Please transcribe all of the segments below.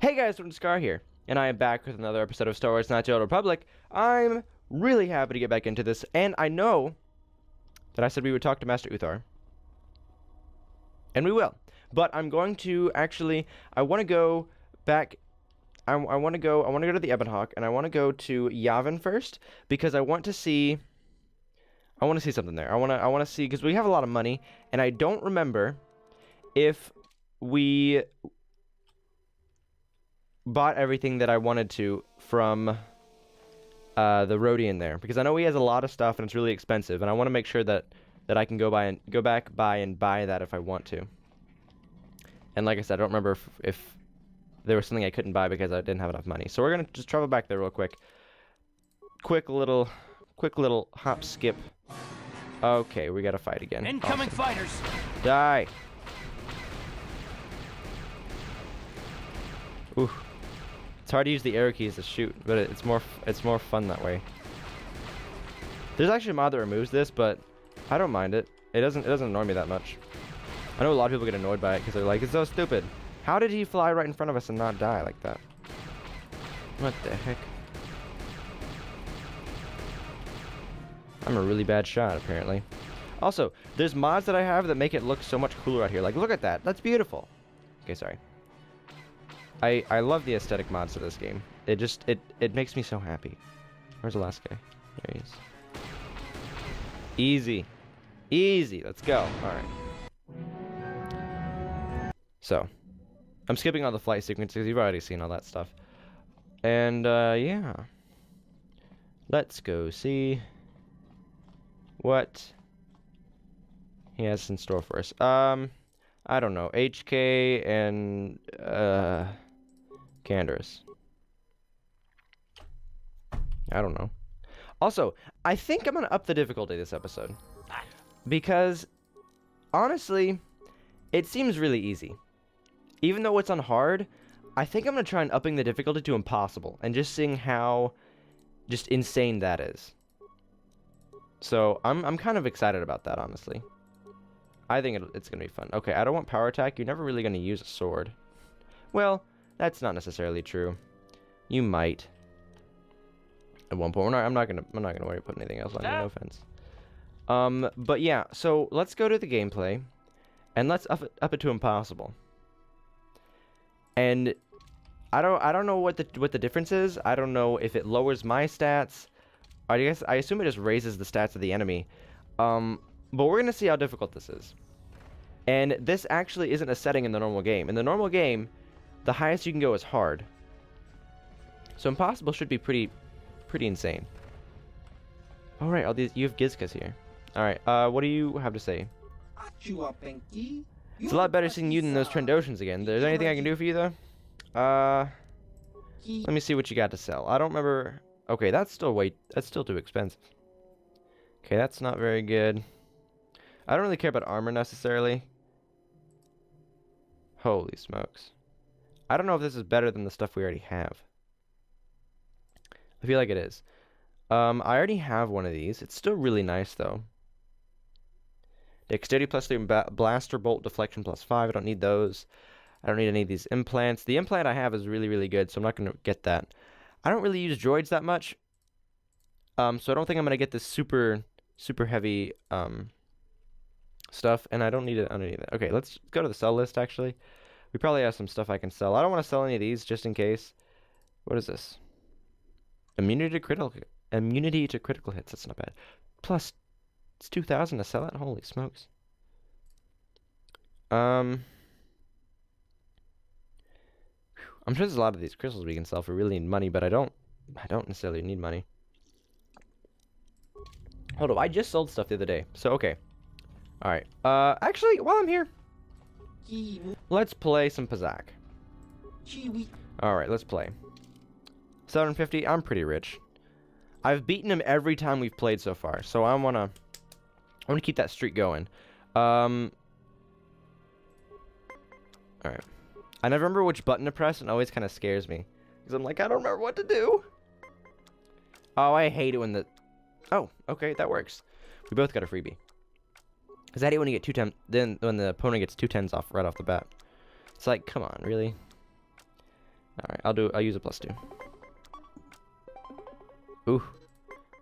Hey guys, Scar here, and I am back with another episode of Star Wars Knights of the Old Republic. I'm really happy to get back into this, and I know that I said we would talk to Master Uthar. And we will. But I'm going to actually, I want to go back, I want to go to the Ebon Hawk, and I want to go to Yavin first, because I want to see something there. I want to see, because we have a lot of money, and I don't remember if we bought everything that I wanted to from the Rodian there, because I know he has a lot of stuff and it's really expensive, and I want to make sure that I can go back and buy that if I want to. And like I said, I don't remember if there was something I couldn't buy because I didn't have enough money. So we're gonna just travel back there real quick. Quick little hop skip. Okay, we gotta fight again. Incoming awesome. fighters. Die. Ooh. It's hard to use the arrow keys to shoot, but it's more fun that way. There's actually a mod that removes this, but I don't mind it. It doesn't annoy me that much. I know a lot of people get annoyed by it because they're like, it's so stupid. How did he fly right in front of us and not die like that? What the heck? I'm a really bad shot, apparently. Also, there's mods that I have that make it look so much cooler out here. Like, look at that. That's beautiful. Okay, sorry. I love the aesthetic mods to this game. It makes me so happy. Where's the last guy? There he is. Easy. Easy. Let's go. Alright. So, I'm skipping all the flight sequences because you've already seen all that stuff. And, yeah. Let's go see what he has in store for us. I don't know. HK and, Canderous. I don't know. Also, I think I'm gonna up the difficulty this episode. Because, honestly, it seems really easy. Even though it's on hard, I think I'm gonna try and upping the difficulty to impossible. And just seeing how just insane that is. So, I'm kind of excited about that, honestly. I think it's gonna be fun. Okay, I don't want power attack. You're never really gonna use a sword. Well, that's not necessarily true. You might. At one point, I'm not gonna worry about putting anything else on you. No offense. But yeah. So let's go to the gameplay, and let's up it to impossible. And I don't know what the difference is. I don't know if it lowers my stats. I assume it just raises the stats of the enemy. But we're gonna see how difficult this is. And this actually isn't a setting in the normal game. In the normal game, the highest you can go is hard. So impossible should be pretty insane. All right, all these you have Gizkas here. All right, what do you have to say? It's a lot better seeing you than those Trendoshans again. Is there anything I can do for you though? Let me see what you got to sell. I don't remember. Okay, that's still too expensive. Okay, that's not very good. I don't really care about armor necessarily. Holy smokes. I don't know if this is better than the stuff we already have. I feel like it is. I already have one of these. It's still really nice, though. Dexterity +3, blaster bolt deflection +5. I don't need those. I don't need any of these implants. The implant I have is really, really good, so I'm not going to get that. I don't really use droids that much. So I don't think I'm going to get this super heavy stuff, and I don't need it underneath it. Okay, let's go to the sell list, actually. We probably have some stuff I can sell. I don't want to sell any of these, just in case. What is this? Immunity to critical hits. That's not bad. Plus, it's 2,000 to sell it? Holy smokes. I'm sure there's a lot of these crystals we can sell for really money, but I don't necessarily need money. Hold up, I just sold stuff the other day. So, okay. Alright. Actually, while I'm here, let's play some Pazak. Alright, let's play. 750, I'm pretty rich. I've beaten him every time we've played so far, so I wanna keep that streak going. Alright. I never remember which button to press, and it always kind of scares me. Because I'm like, I don't remember what to do. Oh, I hate it when the... Oh, okay, that works. We both got a freebie. Because I hate when you get 2 10s, then when the opponent gets 2 10s off right off the bat. It's like, come on, really? Alright, I'll use a +2. Ooh.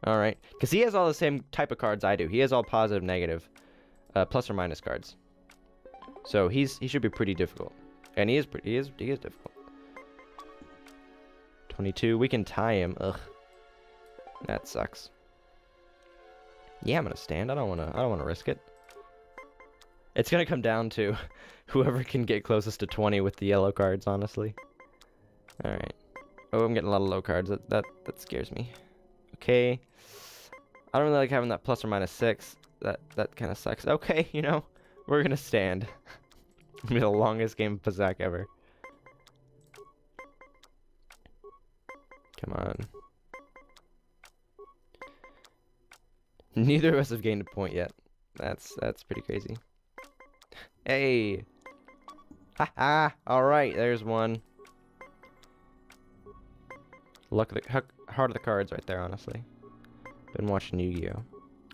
Alright. Because he has all the same type of cards I do. He has all positive, negative, plus or minus cards. So he should be pretty difficult. And he is difficult. 22. We can tie him. Ugh. That sucks. Yeah, I'm gonna stand. I don't wanna risk it. It's gonna come down to whoever can get closest to 20 with the yellow cards, honestly. Alright. Oh, I'm getting a lot of low cards. That scares me. Okay. I don't really like having that plus or minus 6. That kind of sucks. Okay, you know, we're gonna stand. It'll be the longest game of Pazak ever. Come on. Neither of us have gained a point yet. That's pretty crazy. Hey! Haha! Alright, there's one. Luck of the heart of the cards right there, honestly. Been watching Yu-Gi-Oh!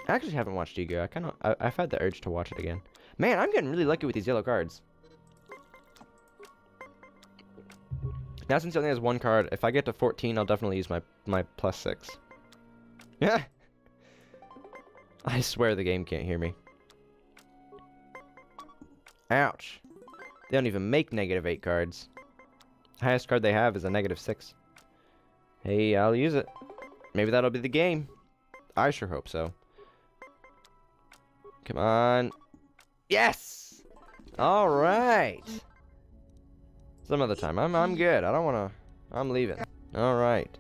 I actually haven't watched Yu-Gi-Oh! I've had the urge to watch it again. Man, I'm getting really lucky with these yellow cards. Now since he only has one card, if I get to 14, I'll definitely use my +6. Yeah. I swear the game can't hear me. Ouch. They don't even make -8 cards. Highest card they have is a -6. Hey, I'll use it. Maybe that'll be the game. I sure hope so. Come on. Yes! Alright. Some other time. I'm good. I don't wanna... I'm leaving. Alright.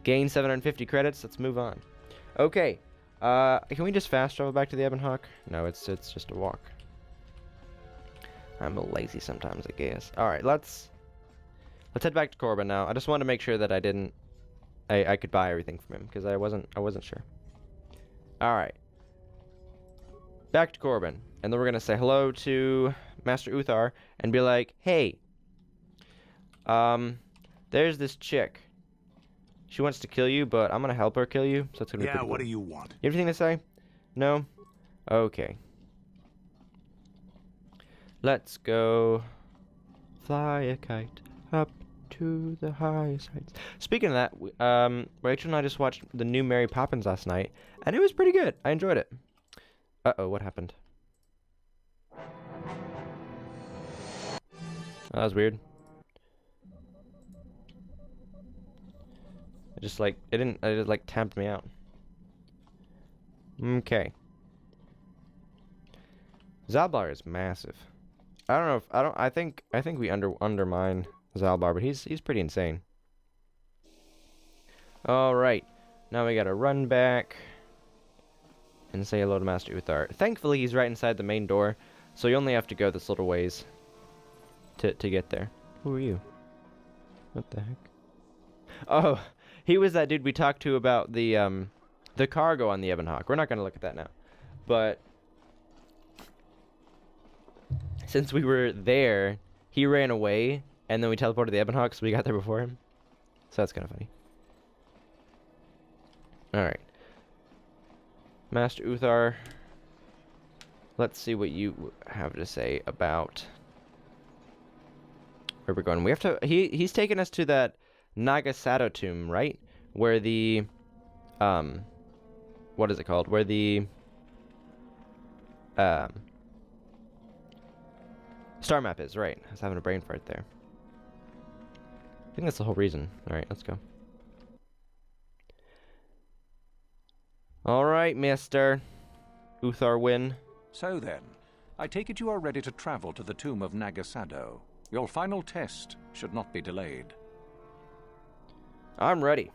Gain 750 credits. Let's move on. Okay. Can we just fast travel back to the Ebon Hawk? No, it's just a walk. I'm a little lazy sometimes, I guess. Alright, let's head back to Korriban now. I just wanted to make sure that I could buy everything from him, because I wasn't sure. Alright. Back to Korriban. And then we're gonna say hello to Master Uthar and be like, hey, there's this chick. She wants to kill you, but I'm gonna help her kill you, so it's gonna be pretty cool. What do you want? You have anything to say? No? Okay. Let's go fly a kite up to the highest heights. Speaking of that, Rachel and I just watched the new Mary Poppins last night, and it was pretty good. I enjoyed it. Uh-oh, what happened? That was weird. It just tapped me out. Okay. Zalbar is massive. I think we undermine Zalbar, but he's pretty insane. Alright. Now we gotta run back and say hello to Master Uthar. Thankfully he's right inside the main door, so you only have to go this little ways to get there. Who are you? What the heck? Oh, he was that dude we talked to about the cargo on the Ebon Hawk. We're not gonna look at that now. But since we were there, he ran away, and then we teleported the Ebon Hawk, so we got there before him. So that's kind of funny. Alright. Master Uthar, let's see what you have to say about where we're going. We have to... He's taken us to that Nagasato tomb, right? Where the... what is it called? Where the... star map is, right. I was having a brain fart there. I think that's the whole reason. Alright, let's go. Alright, Mr. Uthar Win. So then, I take it you are ready to travel to the tomb of Nagasado. Your final test should not be delayed. I'm ready.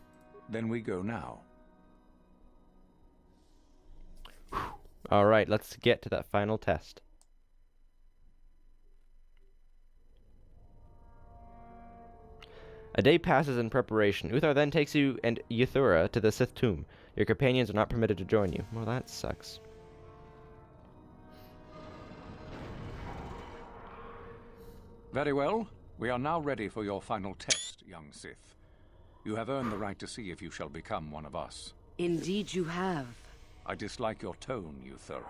Then we go now. Alright, let's get to that final test. A day passes in preparation. Uthar then takes you and Yuthura to the Sith tomb. Your companions are not permitted to join you. Well, that sucks. Very well. We are now ready for your final test, young Sith. You have earned the right to see if you shall become one of us. Indeed you have. I dislike your tone, Yuthura.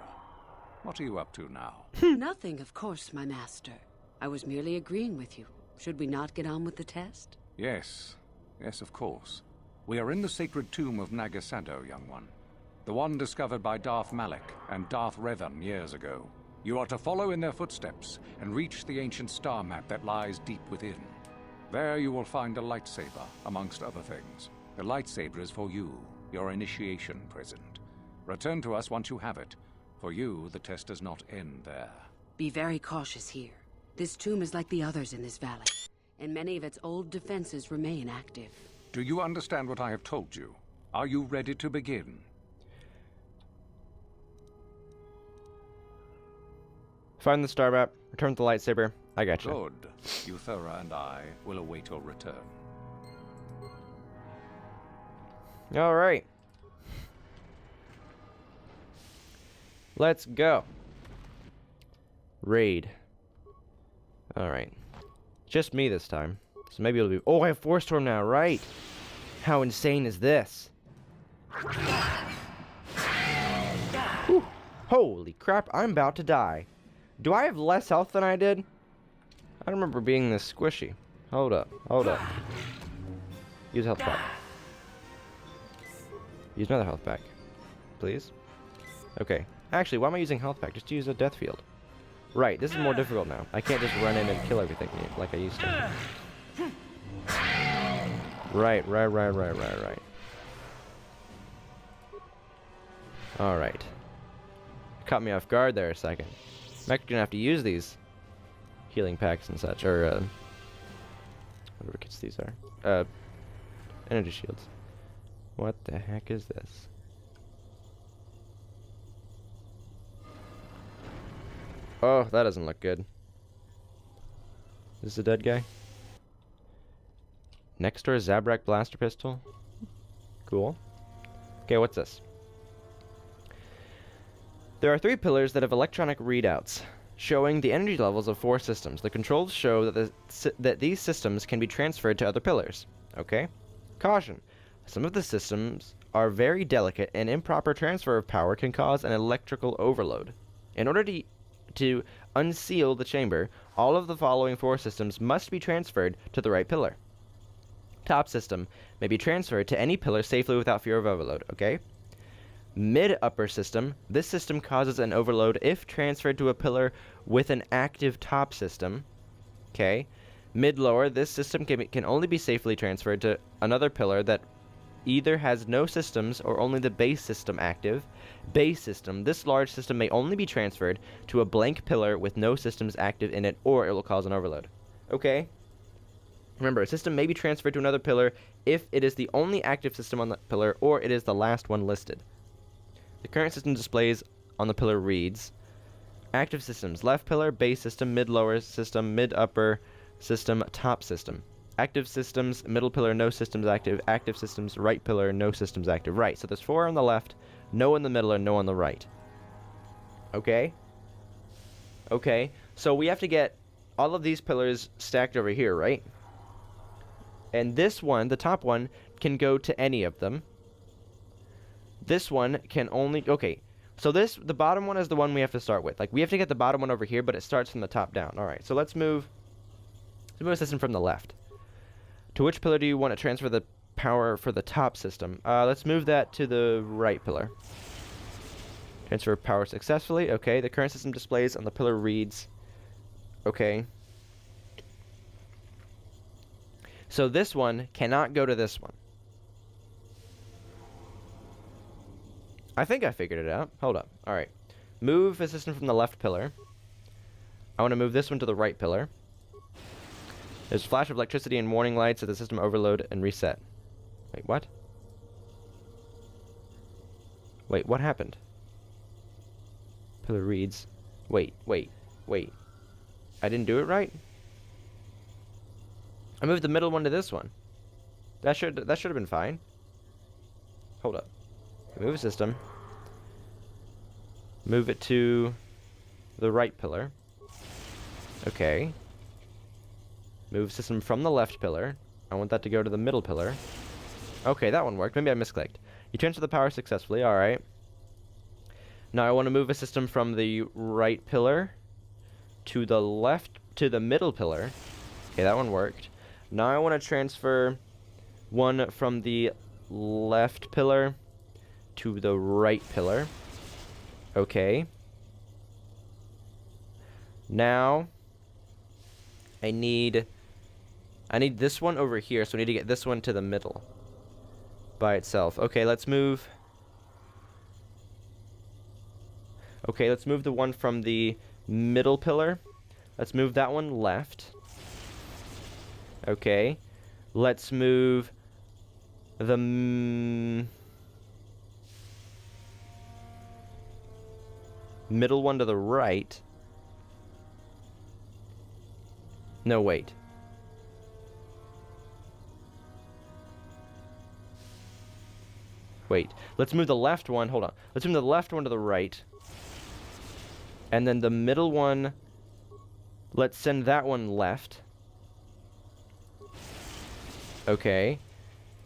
What are you up to now? Nothing, of course, my master. I was merely agreeing with you. Should we not get on with the test? Yes. Yes, of course. We are in the sacred tomb of Nagasado, young one. The one discovered by Darth Malak and Darth Revan years ago. You are to follow in their footsteps and reach the ancient star map that lies deep within. There you will find a lightsaber, amongst other things. The lightsaber is for you, your initiation present. Return to us once you have it. For you, the test does not end there. Be very cautious here. This tomb is like the others in this valley, and many of its old defenses remain active. Do you understand what I have told you? Are you ready to begin? Find the star map. Return the lightsaber. I got you. Good. Euthera and I will await your return. All right. Let's go. Raid. All right. Just me this time. So maybe it'll be... Oh, I have Force Storm now, right? How insane is this? Whew. Holy crap, I'm about to die. Do I have less health than I did? I don't remember being this squishy. Hold up, hold up. Use health pack. Use another health pack. Please? Okay. Actually, why am I using health pack? Just use a death field. Right, this is more difficult now. I can't just run in and kill everything like I used to. Right. Alright. Caught me off guard there a second. I'm actually gonna have to use these healing packs and such, or whatever kits these are. Energy shields. What the heck is this? Oh, that doesn't look good. Is this a dead guy? Next door, Zabrak blaster pistol. Cool. Okay, what's this? There are 3 pillars that have electronic readouts, showing the energy levels of 4 systems. The controls show that these systems can be transferred to other pillars. Okay? Caution. Some of the systems are very delicate, and improper transfer of power can cause an electrical overload. In order to unseal the chamber, all of the following 4 systems must be transferred to the right pillar. Top system may be transferred to any pillar safely without fear of overload, okay? Mid-upper system, this system causes an overload if transferred to a pillar with an active top system, okay? Mid-lower, this system can only be safely transferred to another pillar that either has no systems or only the base system active. Base system, this large system may only be transferred to a blank pillar with no systems active in it, or it will cause an overload. Okay? Remember, a system may be transferred to another pillar if it is the only active system on the pillar, or it is the last one listed. The current system displays on the pillar reads: active systems, left pillar, base system, mid-lower system, mid-upper system, top system. Active systems, middle pillar, no systems active. Active systems, right pillar, no systems active. Right, so there's 4 on the left, no in the middle, and no on the right. Okay? Okay, so we have to get all of these pillars stacked over here, right? And this one, the top one, can go to any of them. This one can only... Okay, so the bottom one is the one we have to start with. Like, we have to get the bottom one over here, but it starts from the top down. Alright, so let's move a system from the left. To which pillar do you want to transfer the power for the top system? Let's move that to the right pillar. Transfer power successfully. Okay, the current system displays on the pillar reads. Okay. So this one cannot go to this one. I think I figured it out. Hold up. Alright. Move a system from the left pillar. I want to move this one to the right pillar. There's a flash of electricity and warning lights as the system overload and reset. Wait, what? Wait, what happened? Pillar reads. Wait. I didn't do it right? I moved the middle one to this one. That should have been fine. Hold up. Move a system. Move it to the right pillar. Okay. Move system from the left pillar. I want that to go to the middle pillar. Okay, that one worked. Maybe I misclicked. You transfer the power successfully. Alright. Now I want to move a system from the right pillar to the left, to the middle pillar. Okay, that one worked. Now I want to transfer one from the left pillar to the right pillar. Okay. Now I need this one over here, so I need to get this one to the middle by itself. Okay, let's move. Okay, let's move the one from the middle pillar. Let's move that one left. Okay. Let's move the middle one to the right. No, wait. Wait. Let's move the left one. Hold on. Let's move the left one to the right. And then the middle one, let's send that one left. Okay.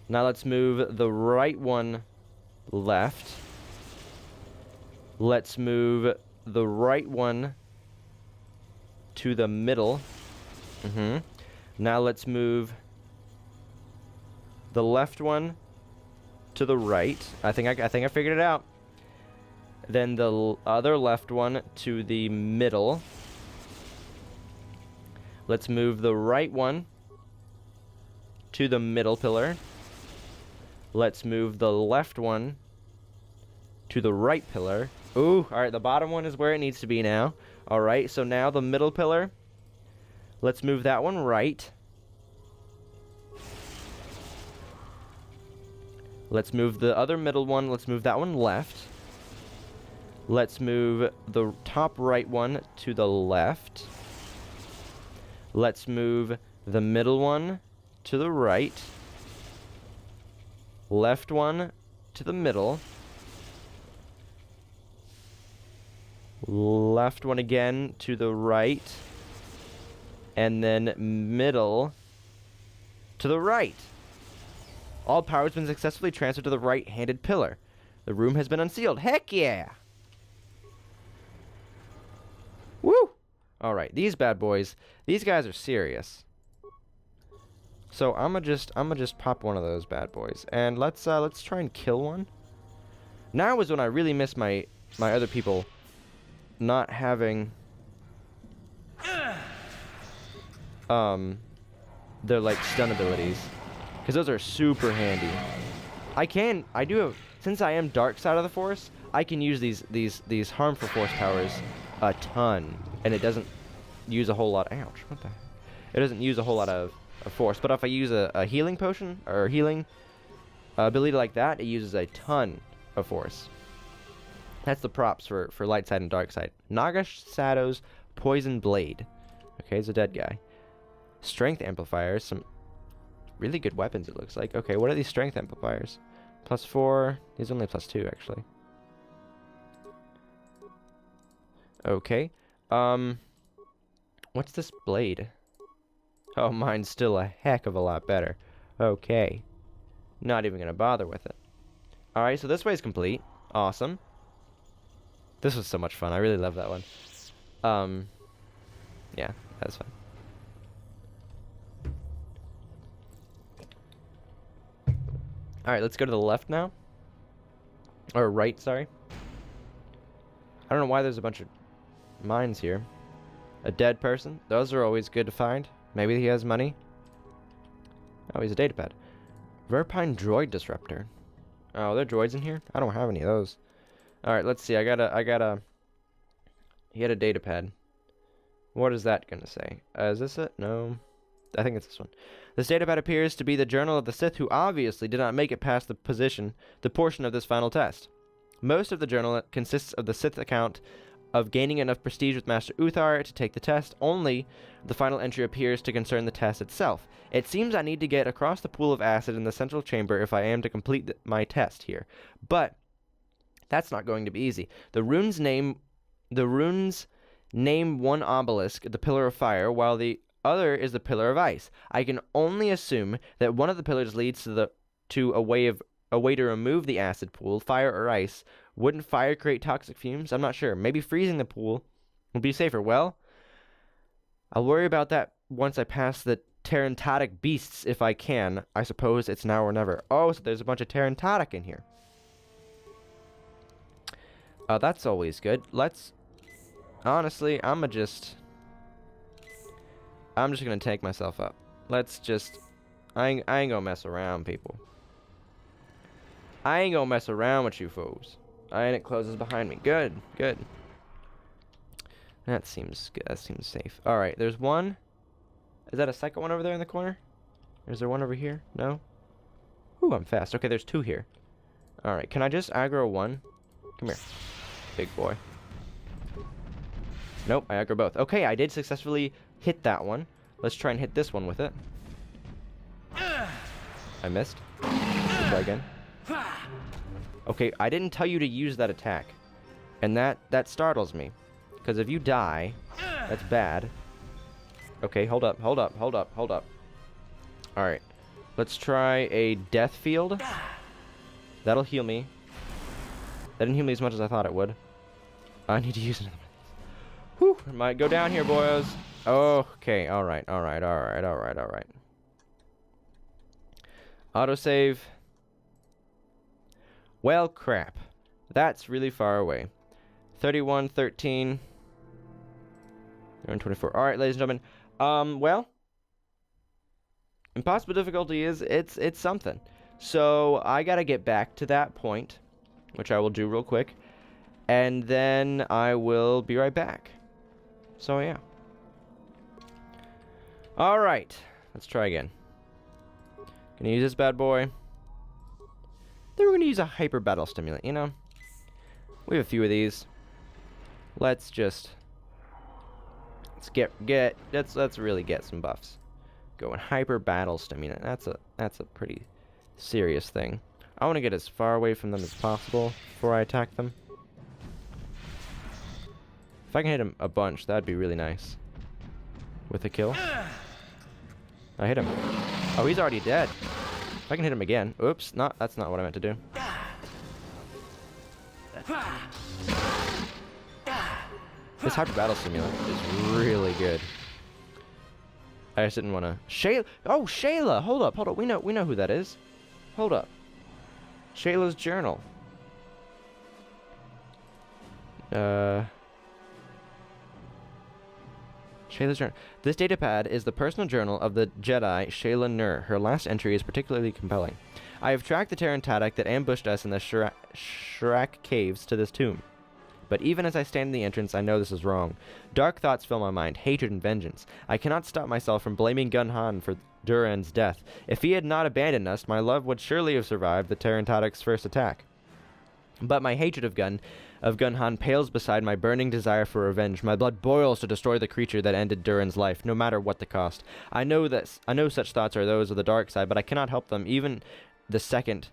Now let's move the right one left. Let's move the right one to the middle. Now let's move the left one to the right. I think I figured it out. Then the other left one to the middle. Let's move the right one to the middle pillar. Let's move the left one to the right pillar. Ooh, alright, the bottom one is where it needs to be now. Alright, so now the middle pillar. Let's move that one right. Let's move the other middle one. Let's move that one left. Let's move the top right one to the left. Let's move the middle one to the right. Left one to the middle. Left one again to the right. And then middle to the right. All power has been successfully transferred to the right-handed pillar. The room has been unsealed. Heck yeah! Woo! Alright, these bad boys, these guys are serious. So I'ma just pop one of those bad boys. And let's try and kill one. Now is when I really miss my other people not having their like stun abilities. Because those are super handy. I do have, since I am dark side of the force, I can use these harmful force powers a ton. And it doesn't use a whole lot, ouch, what the heck? It doesn't use a whole lot of force. But if I use a healing potion, or healing ability like that, it uses a ton of force. That's the props for light side and dark side. Naga Shadow's Poison Blade. Okay, he's a dead guy. Strength amplifiers, some really good weapons it looks like. Okay, what are these strength amplifiers? +4, he's only +2 actually. Okay, what's this blade? Oh, mine's still a heck of a lot better. Okay, not even gonna bother with it. Alright, so this way's complete. Awesome. This was so much fun, I really love that one. Yeah, that's fine. Alright, let's go to the left now. Or right, sorry. I don't know why there's a bunch of mines here. A dead person. Those are always good to find. Maybe he has money. Oh, he's a datapad. Verpine Droid Disruptor. Oh, are there droids in here? I don't have any of those. Alright, let's see. He had a datapad. What is that gonna say? Is this it? No. I think it's this one. This datapad appears to be the journal of the Sith who obviously did not make it past the portion of this final test. Most of the journal consists of the Sith account of gaining enough prestige with Master Uthar to take the test. Only the final entry appears to concern the test itself. It seems I need to get across the pool of acid in the central chamber if I am to complete my test here. But that's not going to be easy. The runes name one obelisk the Pillar of Fire, while the other is the Pillar of Ice. I can only assume that one of the pillars leads to a way to remove the acid pool, fire or ice. Wouldn't fire create toxic fumes? I'm not sure. Maybe freezing the pool would be safer. Well, I'll worry about that once I pass the Terrantatic beasts if I can. I suppose it's now or never. Oh, so there's a bunch of Terrantatic in here. That's always good. Let's... Honestly, I'm just gonna tank myself up. Let's just... I ain't gonna mess around, people. I ain't gonna mess around with you foes. And it closes behind me. Good, good. That seems good. That seems safe. Alright, there's one. Is that a second one over there in the corner? Or is there one over here? No? Ooh, I'm fast. Okay, there's two here. Alright, can I just aggro one? Come here, big boy. Nope, I aggro both. Okay, I did successfully hit that one. Let's try and hit this one with it. I missed. Let's try again. Okay, I didn't tell you to use that attack. And that startles me. Because if you die, that's bad. Okay, hold up, hold up, hold up, hold up. Alright. Let's try a death field. That'll heal me. That didn't heal me as much as I thought it would. I need to use another one. Whew, might go down here, boys. Okay, alright, alright, alright, alright, alright. Autosave. Well, crap. That's really far away. 31, 13. 24. Alright, ladies and gentlemen. Well, impossible difficulty is, it's something. So, I gotta get back to that point, which I will do real quick, and then I will be right back. So, yeah. Alright, let's try again. Gonna use this bad boy. Then we're gonna use a hyper battle stimulant, you know? We have a few of these. Let's just... Let's really get some buffs. Going hyper battle stimulant. That's a pretty serious thing. I want to get as far away from them as possible before I attack them. If I can hit him a bunch, that'd be really nice. With a kill. I hit him. Oh, he's already dead. If I can hit him again. Oops, that's not what I meant to do. This hyper battle stimulant is really good. I just didn't want to... Shayla! Oh, Shayla! Hold up, hold up. We know who that is. Hold up. Shayla's journal. Shayla's journal. This datapad is the personal journal of the Jedi Shayla Nur. Her last entry is particularly compelling. I have tracked the Terrantatic that ambushed us in the Shrak caves to this tomb. But even as I stand in the entrance, I know this is wrong. Dark thoughts fill my mind, hatred and vengeance. I cannot stop myself from blaming Gun Han for Duran's death. If he had not abandoned us, my love would surely have survived the Terrantatic's first attack. But my hatred of Gun Han pales beside my burning desire for revenge. My blood boils to destroy the creature that ended Duran's life, no matter what the cost. I know such thoughts are those of the dark side, but I cannot help them. Even the second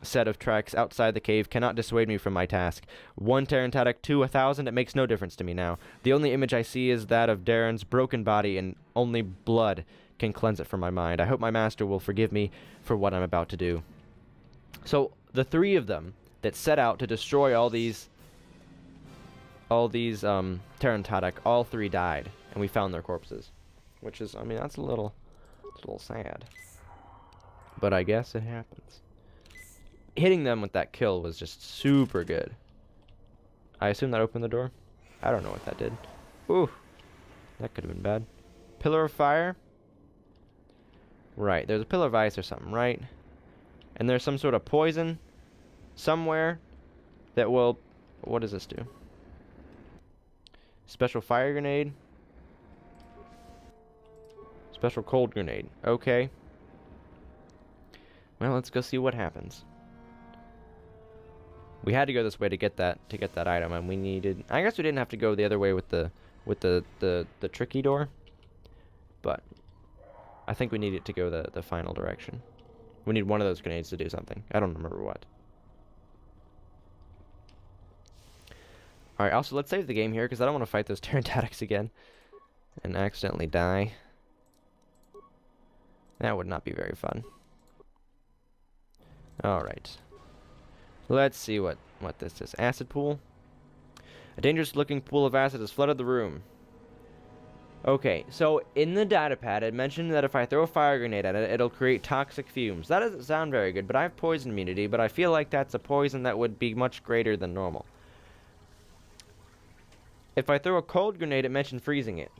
set of tracks outside the cave cannot dissuade me from my task. 1 Terrantatic to 1,000, it makes no difference to me now. The only image I see is that of Darren's broken body, and only blood can cleanse it from my mind. I hope my master will forgive me for what I'm about to do. So, the 3 of them that set out to destroy all these Terrantatic, all 3 died, and we found their corpses. Which is, I mean, that's a little sad. But I guess it happens. Hitting them with that kill was just super good. I assume that opened the door? I don't know what that did. Ooh. That could have been bad. Pillar of fire? Right, there's a pillar of ice or something, right? And there's some sort of poison somewhere that will... What does this do? Special fire grenade. Special cold grenade. Okay. Well, let's go see what happens. We had to go this way to get that item, and we needed... I guess we didn't have to go the other way with the tricky door, but I think we needed to go the final direction. We need one of those grenades to do something. I don't remember what. Alright, also, let's save the game here, because I don't want to fight those Terrantatics again and accidentally die. That would not be very fun. Alright. Let's see what this is. Acid pool. A dangerous-looking pool of acid has flooded the room. Okay, so in the datapad, it mentioned that if I throw a fire grenade at it, it'll create toxic fumes. That doesn't sound very good, but I have poison immunity, but I feel like that's a poison that would be much greater than normal. If I throw a cold grenade, it mentioned freezing it.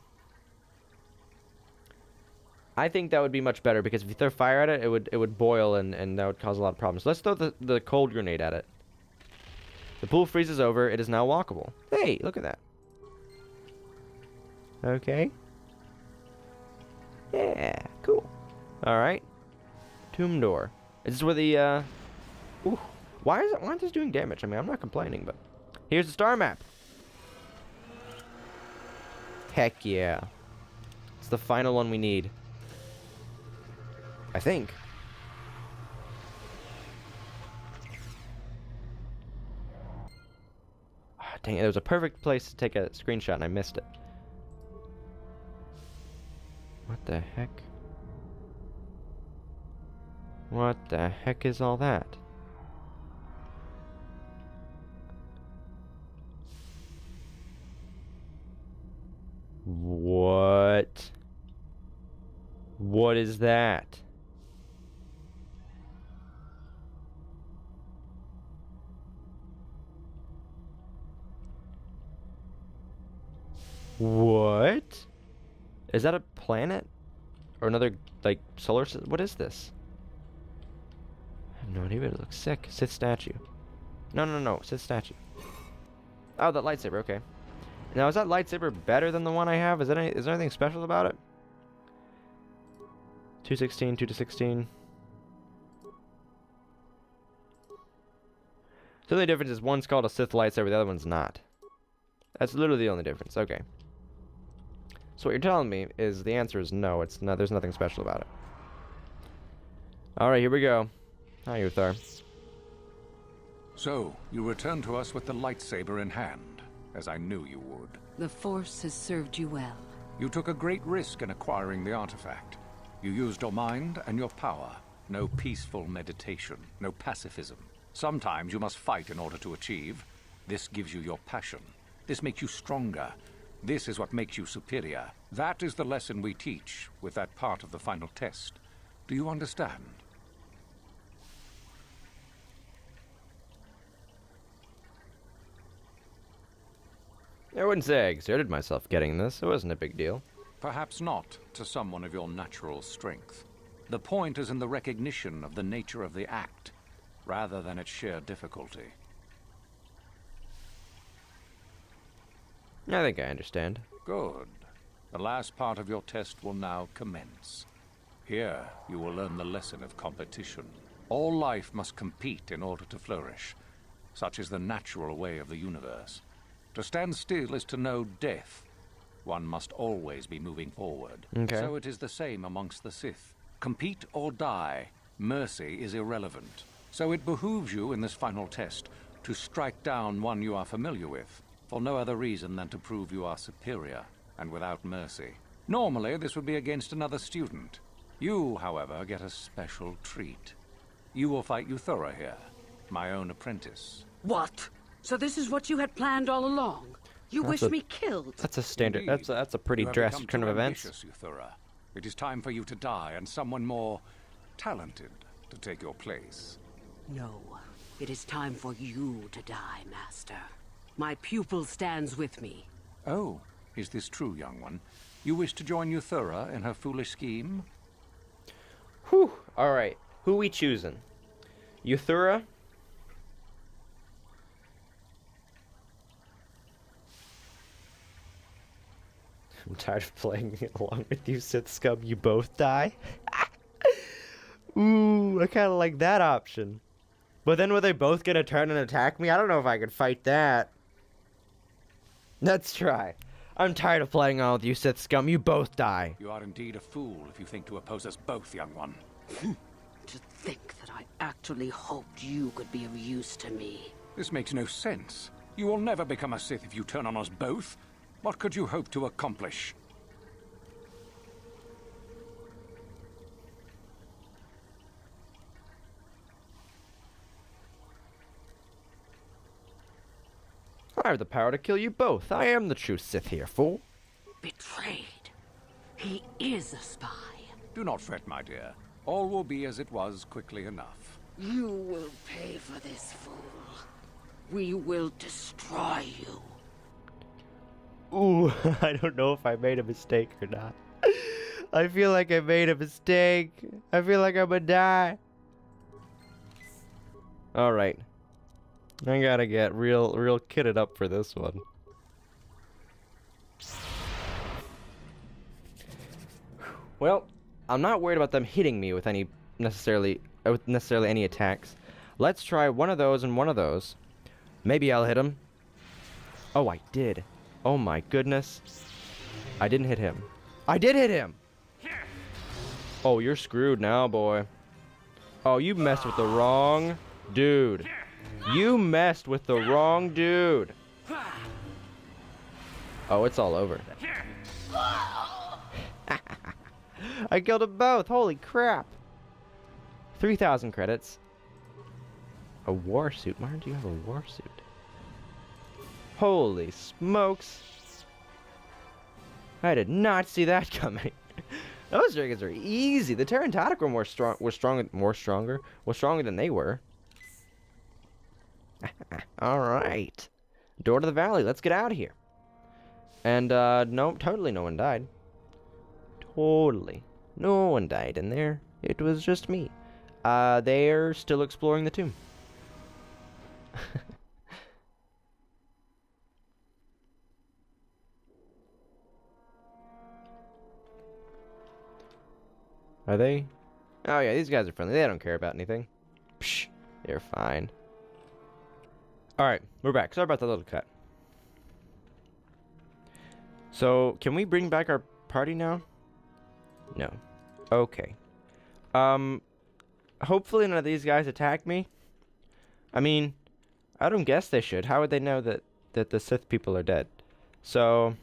I think that would be much better, because if you throw fire at it, it would boil, and that would cause a lot of problems. Let's throw the cold grenade at it. The pool freezes over. It is now walkable. Hey, look at that. Okay. Yeah, cool. Alright. Tomb door. Is this where the, Ooh. Why aren't this doing damage? I mean, I'm not complaining, but... Here's the star map. Heck yeah. It's the final one we need. I think. Dang it, there was a perfect place to take a screenshot and I missed it. What the heck? What the heck is all that? What? What is that? What? Is that a planet? Or another, like, solar system? What is this? I have no idea, but it looks sick. Sith statue. No. Sith statue. Oh, that lightsaber, okay. Now, is that lightsaber better than the one I have? Is there anything special about it? 216, 2 to 16. The only difference is one's called a Sith lightsaber, the other one's not. That's literally the only difference. Okay. So what you're telling me is the answer is no. It's no. There's nothing special about it. All right, here we go. Hi, Uthar. So, you return to us with the lightsaber in hand, as I knew you would. The Force has served you well. You took a great risk in acquiring the artifact. You used your mind and your power. No peaceful meditation, no pacifism. Sometimes you must fight in order to achieve. This gives you your passion. This makes you stronger. This is what makes you superior. That is the lesson we teach with that part of the final test. Do you understand? I wouldn't say I exerted myself getting this. It wasn't a big deal. Perhaps not to someone of your natural strength. The point is in the recognition of the nature of the act, rather than its sheer difficulty. I think I understand. Good. The last part of your test will now commence. Here, you will learn the lesson of competition. All life must compete in order to flourish. Such is the natural way of the universe. To stand still is to know death. One must always be moving forward. Okay. So it is the same amongst the Sith. Compete or die. Mercy is irrelevant. So it behooves you in this final test to strike down one you are familiar with, for no other reason than to prove you are superior and without mercy. Normally, this would be against another student. You, however, get a special treat. You will fight Uthura here, my own apprentice. What? So this is what you had planned all along? You wish me killed? That's a standard. Indeed. That's a pretty You have drastic become turn of too events. ambitious, Uthura. It is time for you to die, and someone more talented to take your place. No. It is time for you to die, Master. My pupil stands with me. Oh, is this true, young one? You wish to join Uthura in her foolish scheme? Whew. All right. Who we choosing? Uthura? I'm tired of playing along with you, Sith scum. You both die? Ooh, I kind of like that option. But then were they both gonna turn and attack me? I don't know if I could fight that. Let's try. I'm tired of playing on with you, Sith scum. You both die. You are indeed a fool if you think to oppose us both, young one. To think that I actually hoped you could be of use to me. This makes no sense. You will never become a Sith if you turn on us both. What could you hope to accomplish? I have the power to kill you both. I am the true Sith here, fool. Betrayed. He is a spy. Do not fret, my dear. All will be as it was quickly enough. You will pay for this, fool. We will destroy you. Ooh, I don't know if I made a mistake or not. I feel like I made a mistake. I feel like I'm gonna die. Alright. I gotta get real kitted up for this one. Well, I'm not worried about them hitting me with necessarily any attacks. Let's try one of those and one of those. Maybe I'll hit him. Oh, I did. Oh my goodness. I didn't hit him. I did hit him! Oh, you're screwed now, boy. Oh, you messed with the wrong dude. You messed with the wrong dude. Oh, it's all over. I killed them both. Holy crap. 3,000 credits. A war suit. Why don't you have a war suit? Holy smokes. I did not see that coming. Those dragons are easy. The Terrantonic were stronger than they were. All right. Door to the valley. Let's get out of here. And no, totally no one died. Totally. No one died in there. It was just me. They're still exploring the tomb. Are they? Oh yeah, these guys are friendly. They don't care about anything. Psh, they're fine. Alright, we're back. Sorry about the little cut. So, can we bring back our party now? No. Okay. Hopefully none of these guys attack me. I mean, I don't guess they should. How would they know that the Sith people are dead? So,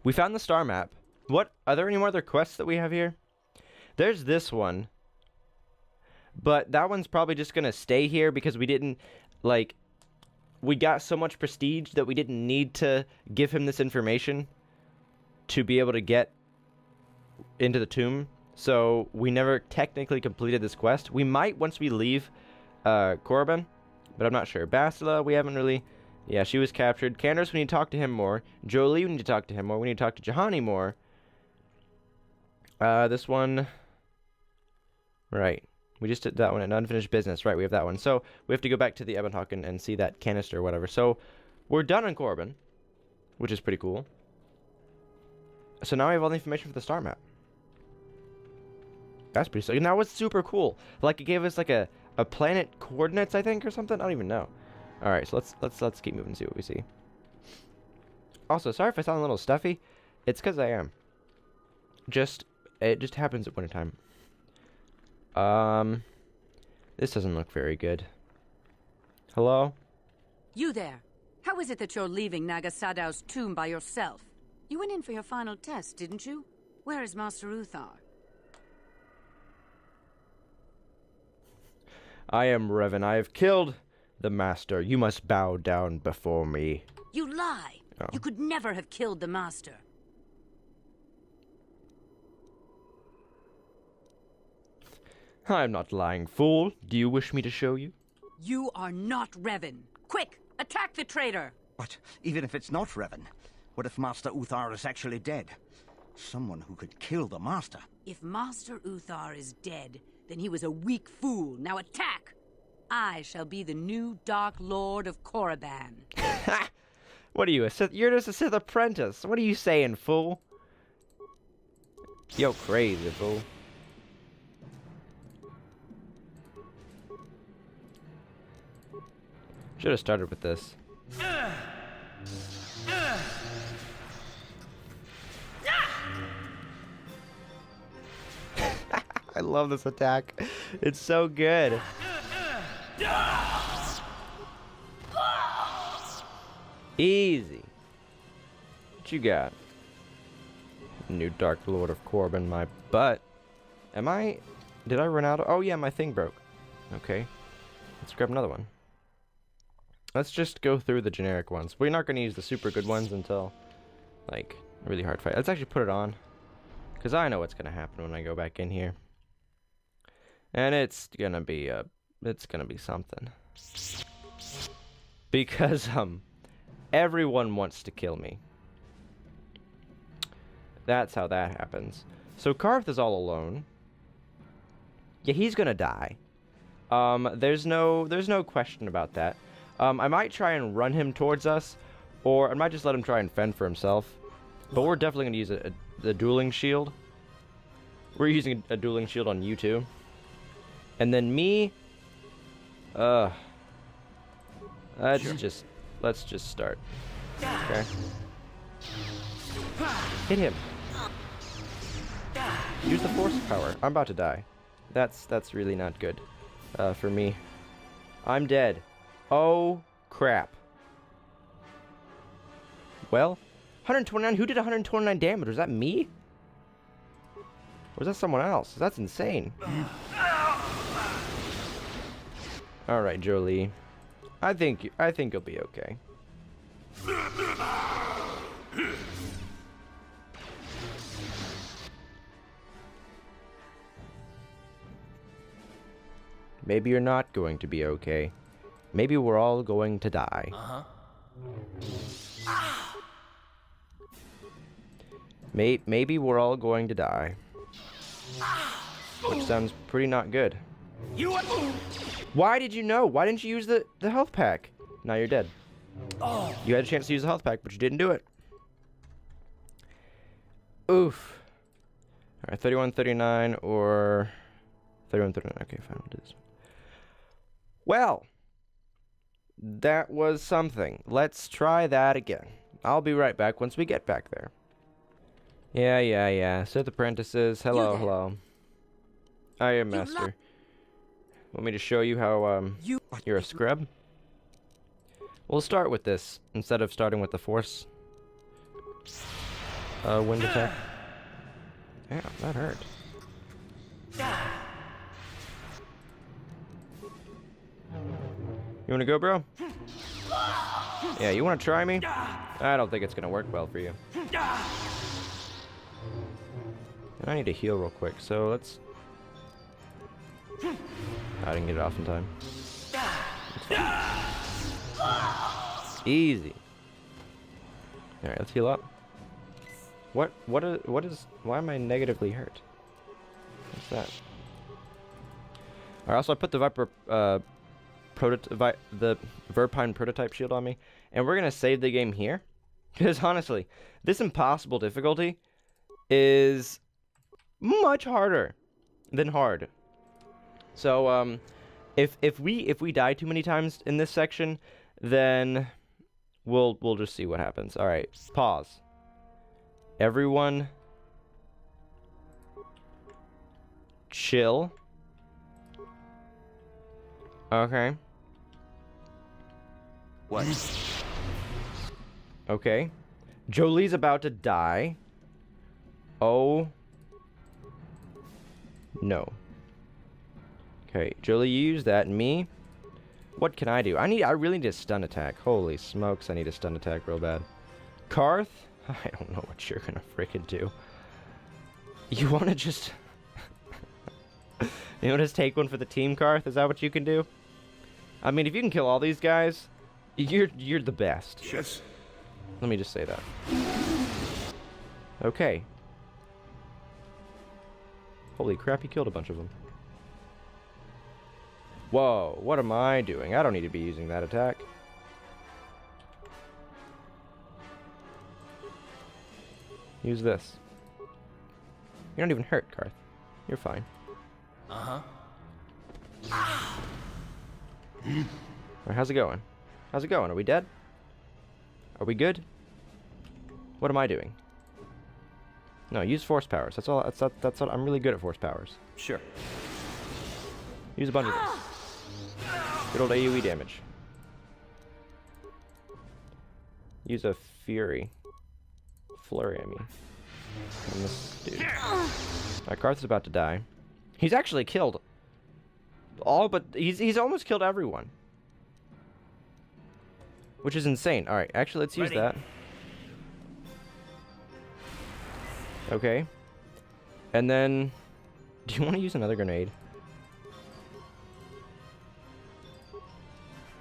we found the star map. What? Are there any more other quests that we have here? There's this one. But that one's probably just going to stay here because we didn't, like, we got so much prestige that we didn't need to give him this information to be able to get into the tomb. So we never technically completed this quest. We might once we leave Korriban, but I'm not sure. Bastila, we haven't really... Yeah, she was captured. Candace, we need to talk to him more. Jolie, we need to talk to him more. We need to talk to Juhani more. This one... Right. We just did that one, an unfinished business. Right, we have that one. So we have to go back to the Ebon Hawk and see that canister or whatever. So we're done on Korriban, which is pretty cool. So now I have all the information for the star map. That's pretty sick. And that was super cool. Like, it gave us like a planet coordinates, I think, or something. I don't even know. All right, so let's keep moving and see what we see. Also, sorry if I sound a little stuffy. It's because I am. It just happens at wintertime. This doesn't look very good. Hello? You there. How is it that you're leaving Nagasadow's tomb by yourself? You went in for your final test, didn't you? Where is Master Uthar? I am Revan. I have killed the Master. You must bow down before me. You lie! Oh. You could never have killed the Master. I'm not lying, fool. Do you wish me to show you? You are not Revan. Quick! Attack the traitor! But even if it's not Revan, what if Master Uthar is actually dead? Someone who could kill the Master. If Master Uthar is dead, then he was a weak fool. Now attack! I shall be the new Dark Lord of Korriban. Ha! What are you, a Sith? You're just a Sith apprentice. What are you saying, fool? Yo, crazy, fool. Should have started with this. I love this attack. It's so good. Easy. What you got? New Dark Lord of Korriban, my butt. Did I run out of... Oh yeah, my thing broke. Okay. Let's grab another one. Let's just go through the generic ones. We're not going to use the super good ones until, like, Really hard fight. Let's actually put it on. Because I know what's going to happen when I go back in here. And it's going to be something. Because, everyone wants to kill me. That's how that happens. So Karth is all alone. Yeah, he's going to die. There's no question about that. I might try and run him towards us, or I might just let him try and fend for himself. But we're definitely going to use the dueling shield. We're using a dueling shield on you two. And then me, let's just start. Okay. Hit him. Use the force power. I'm about to die. That's really not good for me. I'm dead. Oh crap. Well, 129. Who did 129 damage? Was that me? Or was that someone else? That's insane. All right, Jolie. I think you'll be okay. Maybe you're not going to be okay. Maybe we're all going to die. Maybe we're all going to die. Which sounds pretty not good. Why did you know? Why didn't you use the health pack? Now you're dead. You had a chance to use the health pack, but you didn't do it. Oof. Alright, 31, 39, or 31, 39. Okay, fine, we'll do this one. Well, that was something. Let's try that again. I'll be right back once we get back there. Yeah. Sith apprentices. Hello, hello. I am master. Want me to show you how you're a scrub? We'll start with this instead of starting with the force wind attack. Yeah, that hurt. You wanna go, bro? Yeah, you wanna try me? I don't think it's gonna work well for you. And I need to heal real quick, so let's... I didn't get it off in time. Easy. Alright, let's heal up. What is... Why am I negatively hurt? What's that? Alright, also I put the Viper... the Verpine prototype shield on me, and we're gonna save the game here, because honestly, this impossible difficulty is much harder than hard. So if we die too many times in this section, then we'll just see what happens. All right, pause. Everyone, chill. Okay. What? Okay. Jolie's about to die. Oh. No. Okay, Jolie, you use that. And me? What can I do? I really need a stun attack. Holy smokes, I need a stun attack real bad. Karth? I don't know what you're gonna frickin' do. You wanna just... you wanna just take one for the team, Karth? Is that what you can do? I mean, if you can kill all these guys, you're the best. Yes. Let me just say that. Okay. Holy crap, he killed a bunch of them. Whoa, what am I doing? I don't need to be using that attack. Use this. You don't even hurt, Karth. You're fine. Alright, how's it going? How's it going? Are we dead? Are we good? What am I doing? No, use force powers. That's all. That's what I'm really good at force powers. Sure. Use a bunch of them. Good old AoE damage. Use a flurry, I mean. On this dude. Alright, Karth is about to die. He's actually killed all but he's almost killed everyone. Which is insane. Alright, actually let's use that. Okay. And then, do you want to use another grenade?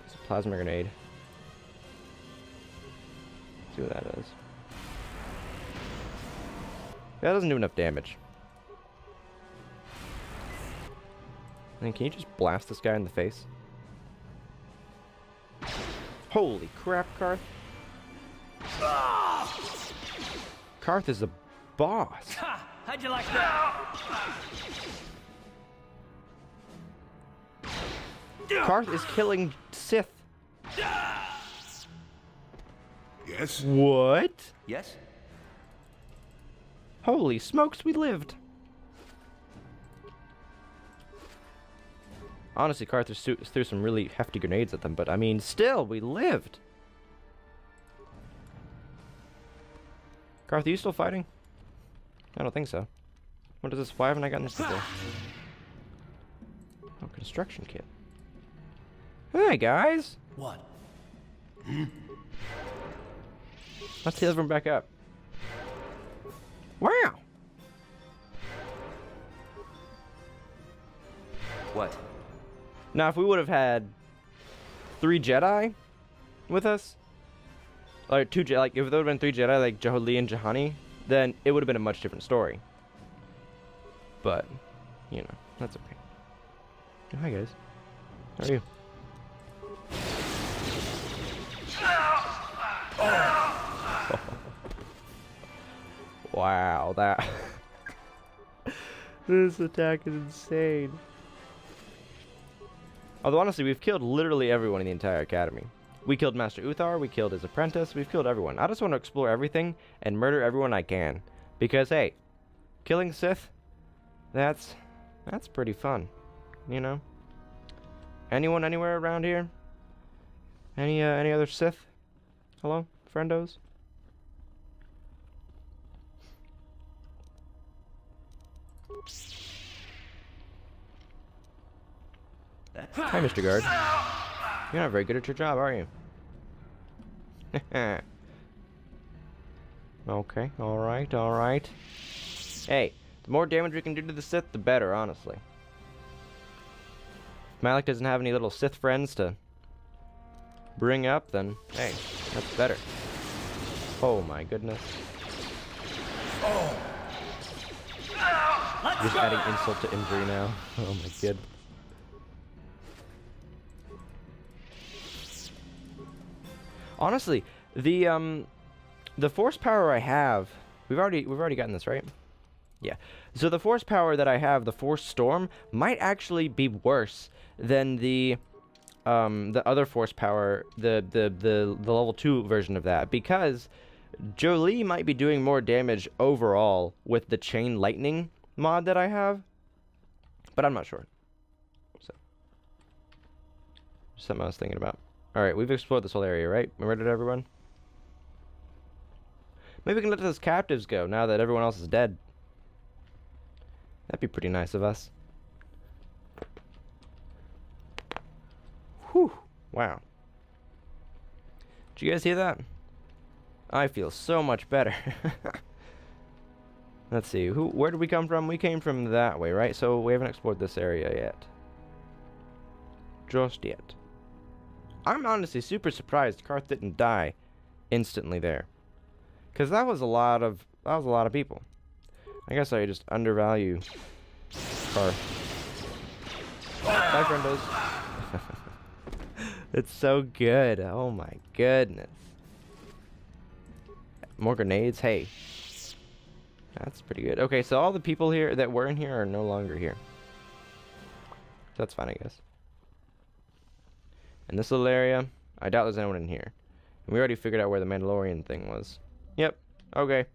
It's a plasma grenade. Let's see what that is. That doesn't do enough damage. And can you just blast this guy in the face? Holy crap, Karth. Karth is a boss. How'd you like that? Karth is killing Sith. Yes? What? Yes? Holy smokes, we lived. Honestly, Karth threw some really hefty grenades at them, but I mean, still, we lived. Karth, are you still fighting? I don't think so. What is this? Why haven't I gotten this before? Oh, construction kit. Hey, guys. What? Let's heal everyone back up. Wow. What? Now, if we would have had 3 Jedi with us, or 2 Jedi, like if there would have been 3 Jedi, like Johli and Juhani, then it would have been a much different story. But, you know, that's okay. Oh, hi, guys. How are you? Wow, that... This attack is insane. Although, honestly, we've killed literally everyone in the entire academy. We killed Master Uthar, we killed his apprentice, we've killed everyone. I just want to explore everything and murder everyone I can. Because, hey, killing Sith, that's pretty fun, you know? Anyone anywhere around here? Any other Sith? Hello, friendos? Hi, Mr. Guard. You're not very good at your job, are you? Okay, alright, alright. Hey, the more damage we can do to the Sith, the better, honestly. If Malik doesn't have any little Sith friends to bring up, then, hey, that's better. Oh my goodness. Just adding insult to injury now. Oh my god. Honestly, the force power I have, we've already gotten this, right? Yeah. So the force power that I have, the Force Storm, might actually be worse than the other force power, the level 2 version of that, because Jolie might be doing more damage overall with the chain lightning mod that I have, but I'm not sure. So, something I was thinking about. Alright, we've explored this whole area, right? We murdered everyone? Maybe we can let those captives go now that everyone else is dead. That'd be pretty nice of us. Whew. Wow. Did you guys hear that? I feel so much better. Let's see. Where did we come from? We came from that way, right? So we haven't explored this area yet. Just yet. I'm honestly super surprised Karth didn't die instantly there. Because that was a lot of people. I guess I just undervalue Karth. Bye, friendos. It's so good. Oh my goodness. More grenades? Hey. That's pretty good. Okay, so all the people here that were in here are no longer here. That's fine, I guess. In this little area, I doubt there's anyone in here. And we already figured out where the Mandalorian thing was. Yep. Okay.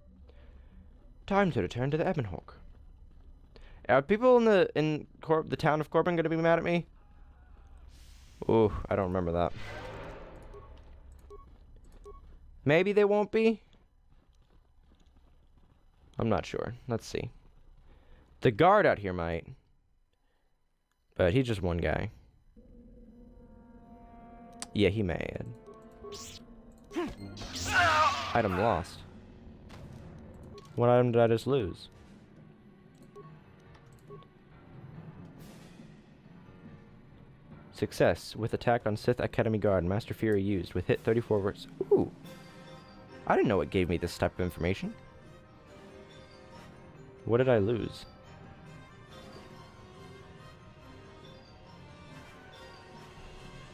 Time to return to the Ebonhawk. Are people in the town of Korriban gonna be mad at me? Ooh, I don't remember that. Maybe they won't be? I'm not sure. Let's see. The guard out here might. But he's just one guy. Yeah, he may. Item lost. What item did I just lose? Success with attack on Sith Academy Guard. Master Fury used with hit 34 versus. Ooh. I didn't know it gave me this type of information. What did I lose?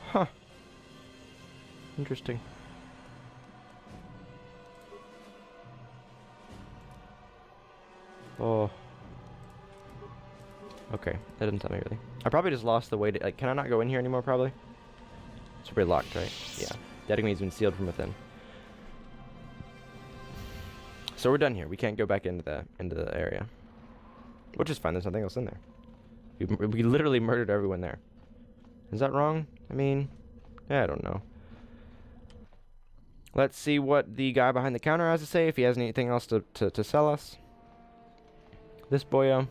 Huh. Interesting. Oh. Okay, that didn't tell me really. I probably just lost the way to, like, can I not go in here anymore probably? It's probably locked, right? Yeah. That means it's been sealed from within. So we're done here. We can't go back into the area. Which is fine, there's nothing else in there. We literally murdered everyone there. Is that wrong? I mean, yeah, I don't know. Let's see what the guy behind the counter has to say, if he has anything else to sell us. This boyo.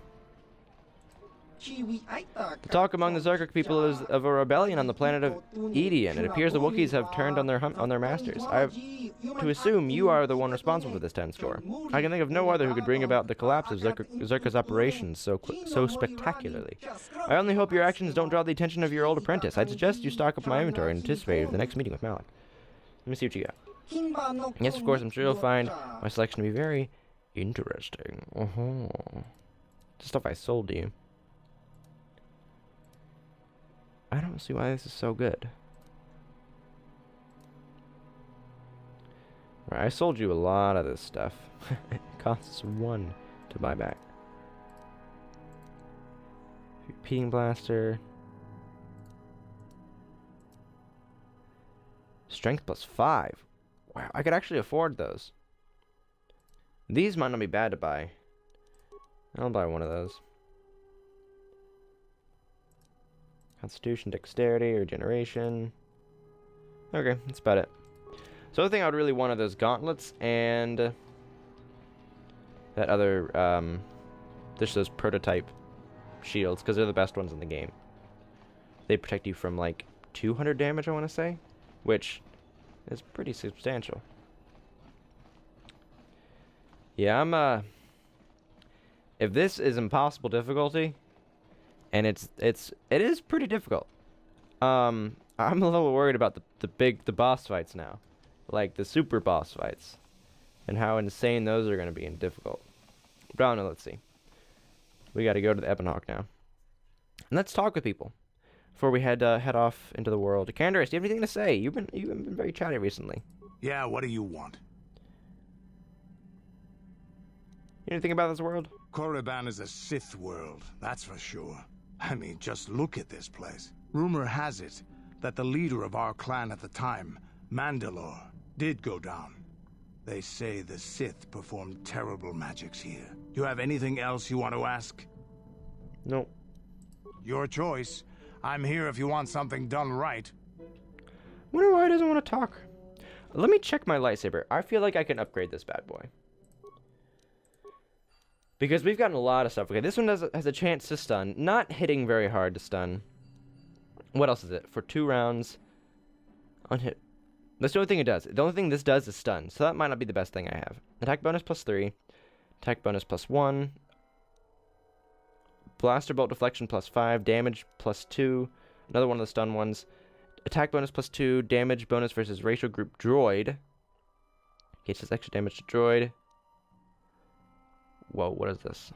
The talk among the Zerkik people is of a rebellion on the planet of Edian. It appears the Wookiees have turned on their masters. I have to assume you are the one responsible for this 10 score. I can think of no other who could bring about the collapse of Zerka's operations so spectacularly. I only hope your actions don't draw the attention of your old apprentice. I'd suggest you stock up my inventory and anticipate the next meeting with Malik. Let me see what you got. Yes, of course, I'm sure you'll find my selection to be very interesting. The stuff I sold to you. I don't see why this is so good. Right, I sold you a lot of this stuff. It costs 1 to buy back. Repeating blaster. Strength plus 5. Wow, I could actually afford those. These might not be bad to buy. I'll buy one of those. Constitution, dexterity, regeneration. Okay, that's about it. So the thing I would really want are those gauntlets and that other, just those prototype shields, because they're the best ones in the game. They protect you from like 200 damage, I want to say, which is pretty substantial. Yeah, if this is impossible difficulty, and it is pretty difficult. I'm a little worried about the boss fights now, like the super boss fights, and how insane those are going to be and difficult. But I don't know. Let's see. We got to go to the Ebonhawk now, and let's talk with people before we head off into the world. Candaris, do you have anything to say? You've been very chatty recently. Yeah, what do you want? You know anything about this world? Korriban is a Sith world, that's for sure. I mean, just look at this place. Rumor has it that the leader of our clan at the time, Mandalore, did go down. They say the Sith performed terrible magics here. Do you have anything else you want to ask? No. Your choice. I'm here if you want something done right. Wonder why he doesn't want to talk. Let me check my lightsaber. I feel like I can upgrade this bad boy. Because we've gotten a lot of stuff. Okay, this one has a chance to stun. Not hitting very hard to stun. What else is it? For 2 rounds. Unhit. That's the only thing it does. The only thing this does is stun. So that might not be the best thing I have. Attack bonus plus 3. Attack bonus plus 1. Blaster bolt deflection plus 5. Damage plus 2. Another one of the stun ones. Attack bonus plus 2. Damage bonus versus racial group droid. Gets this extra damage to droid. Whoa, what is this?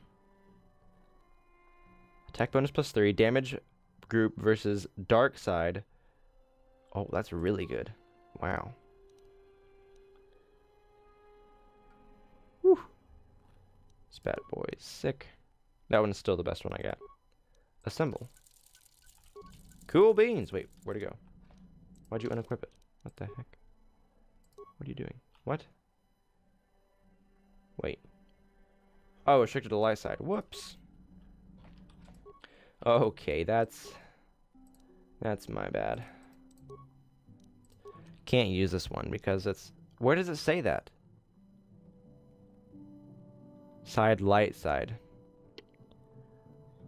Attack bonus plus 3. Damage group versus dark side. Oh, that's really good. Wow. Whew. This bad boy is sick. That one's still the best one I got. Assemble. Cool beans. Wait, where'd it go? Why'd you unequip it? What the heck? What are you doing? What? Wait. Oh, restricted to the light side. Whoops. Okay, that's my bad. Can't use this one because it's... Where does it say that? Side, light side.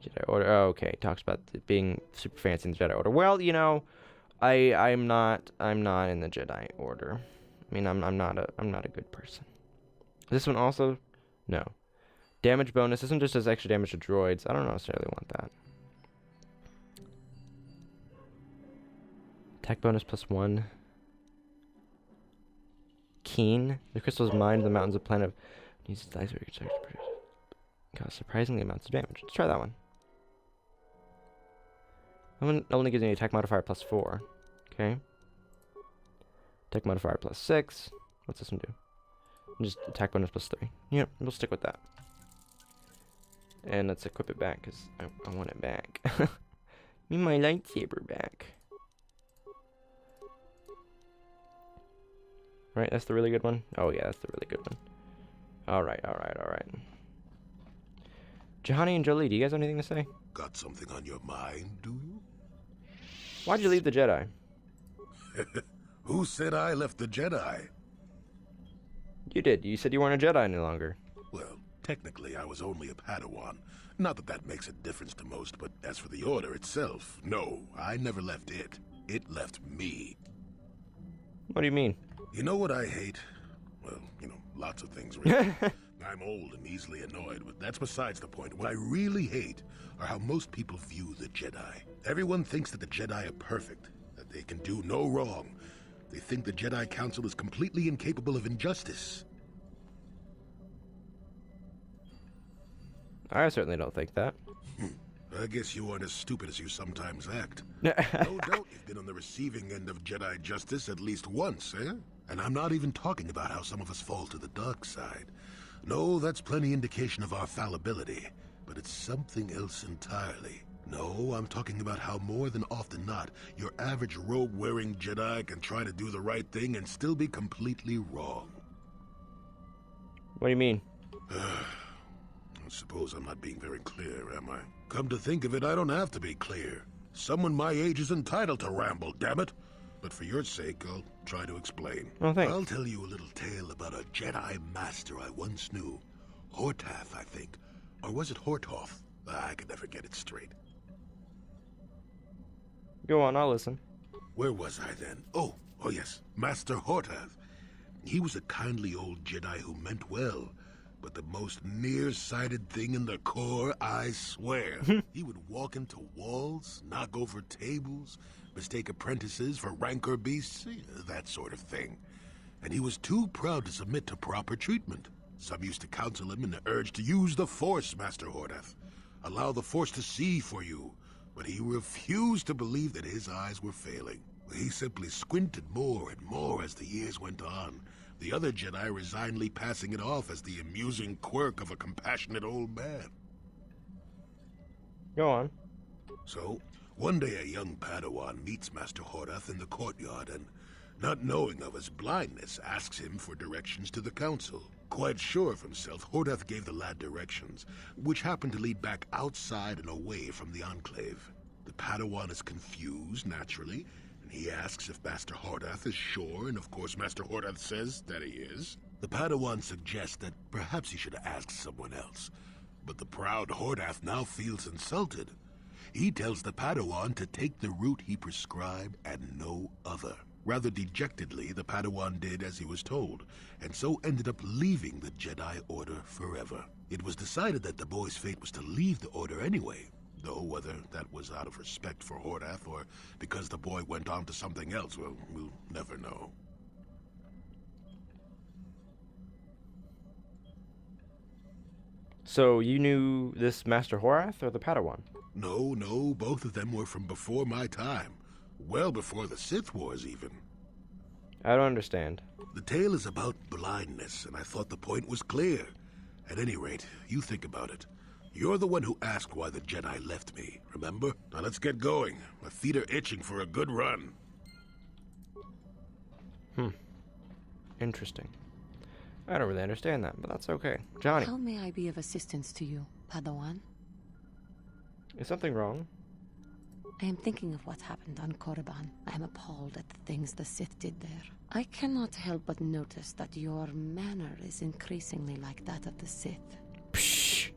Jedi Order. Oh, okay. Talks about it being super fancy in the Jedi Order. Well, you know, I'm not in the Jedi Order. I mean, I'm not a good person. This one also No. Damage bonus isn't just as extra damage to droids. I don't necessarily want that. Attack bonus +1. Keen. The crystals mined in the mountains of planet. Uses dice where you can produce. Cause surprisingly amounts of damage. Let's try that one. That one only gives me attack modifier +4. Okay. Attack modifier +6. What's this one do? Just attack bonus +3. Yep, we'll stick with that. And let's equip it back, because I want it back. Give me my lightsaber back. Right, that's the really good one? Oh yeah, that's the really good one. Alright. Juhani and Jolie, do you guys have anything to say? Got something on your mind, do you? Why'd you leave the Jedi? Who said I left the Jedi? You did. You said you weren't a Jedi any longer. Well, technically I was only a Padawan. Not that that makes a difference to most, but as for the Order itself, no, I never left it. It left me. What do you mean? You know what I hate? Well, lots of things, really. I'm old and easily annoyed, but that's besides the point. What I really hate are how most people view the Jedi. Everyone thinks that the Jedi are perfect, that they can do no wrong. They think the Jedi Council is completely incapable of injustice. I certainly don't think that. I guess you aren't as stupid as you sometimes act. No doubt you've been on the receiving end of Jedi justice at least once, eh? And I'm not even talking about how some of us fall to the dark side. No, that's plenty indication of our fallibility, but it's something else entirely. No, I'm talking about how more than often not, your average robe-wearing Jedi can try to do the right thing and still be completely wrong. What do you mean? I suppose I'm not being very clear, am I? Come to think of it, I don't have to be clear. Someone my age is entitled to ramble, damn it. But for your sake, I'll try to explain. Oh, thanks. I'll tell you a little tale about a Jedi master I once knew. Hortath, I think. Or was it Horthoff? I could never get it straight. Go on, I'll listen. Where was I then? Oh yes, Master Hortath. He was a kindly old Jedi who meant well. But the most nearsighted thing in the Corps, I swear. He would walk into walls, knock over tables, mistake apprentices for rancor beasts, that sort of thing. And he was too proud to submit to proper treatment. Some used to counsel him in the urge to use the Force, Master Hortath. Allow the Force to see for you. But he refused to believe that his eyes were failing. He simply squinted more and more as the years went on. The other Jedi resignedly passing it off as the amusing quirk of a compassionate old man. Go on. So, one day a young Padawan meets Master Hortath in the courtyard and, not knowing of his blindness, asks him for directions to the council. Quite sure of himself, Hortath gave the lad directions, which happened to lead back outside and away from the Enclave. The Padawan is confused, naturally, and he asks if Master Hortath is sure, and of course Master Hortath says that he is. The Padawan suggests that perhaps he should ask someone else, but the proud Hortath now feels insulted. He tells the Padawan to take the route he prescribed and no other. Rather dejectedly, the Padawan did as he was told, and so ended up leaving the Jedi Order forever. It was decided that the boy's fate was to leave the Order anyway, though whether that was out of respect for Hortath or because the boy went on to something else, well, we'll never know. So you knew this Master Hortath or the Padawan? No, both of them were from before my time. Well before the Sith Wars, even. I don't understand. The tale is about blindness, and I thought the point was clear. At any rate, you think about it. You're the one who asked why the Jedi left me, remember? Now let's get going. My feet are itching for a good run. Interesting. I don't really understand that, but that's okay. Johnny, How may I be of assistance to you, Padawan? is something wrong? I am thinking of what happened on Korriban. I am appalled at the things the Sith did there. I cannot help but notice that your manner is increasingly like that of the Sith. Psh!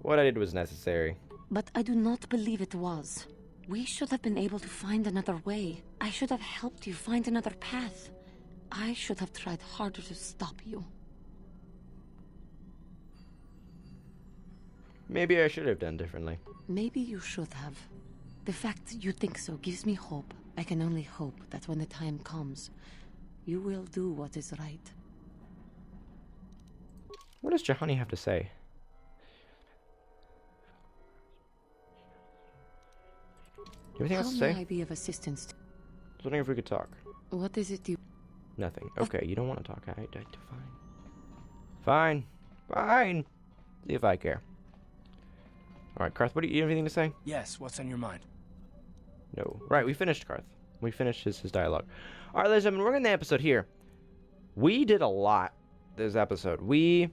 What I did was necessary. But I do not believe it was. We should have been able to find another way. I should have helped you find another path. I should have tried harder to stop you. Maybe I should have done differently. Maybe you should have. The fact you think so gives me hope. I can only hope that when the time comes, you will do what is right. What does Juhani have to say? Do you have anything else to How may say? I be of assistance? I was wondering if we could talk. What is it you... Nothing. Okay, you don't want to talk. Fine. Fine. See if I care. Alright, Karth, what do you have anything to say? Yes, what's on your mind? No. Right, we finished Karth. We finished his dialogue. Alright, ladies and gentlemen, we're going to end the episode here. We did a lot this episode. We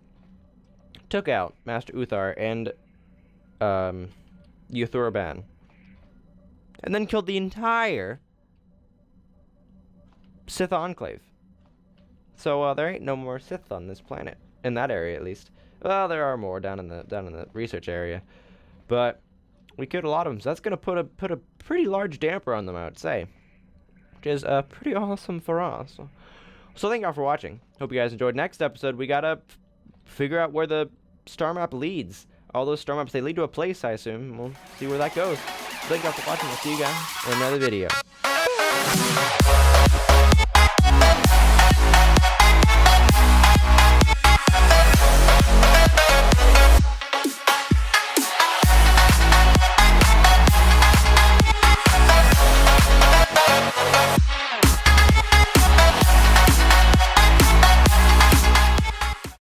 took out Master Uthar and Yuthuraban. And then killed the entire Sith Enclave. So there ain't no more Sith on this planet. In that area, at least. Well, there are more down in the research area. But we killed a lot of them, so that's gonna put a pretty large damper on them, I would say. Which is pretty awesome for us. So thank y'all for watching. Hope you guys enjoyed. Next episode, we gotta figure out where the star map leads. All those star maps, they lead to a place, I assume. We'll see where that goes. Thank y'all for watching. We'll see you guys in another video.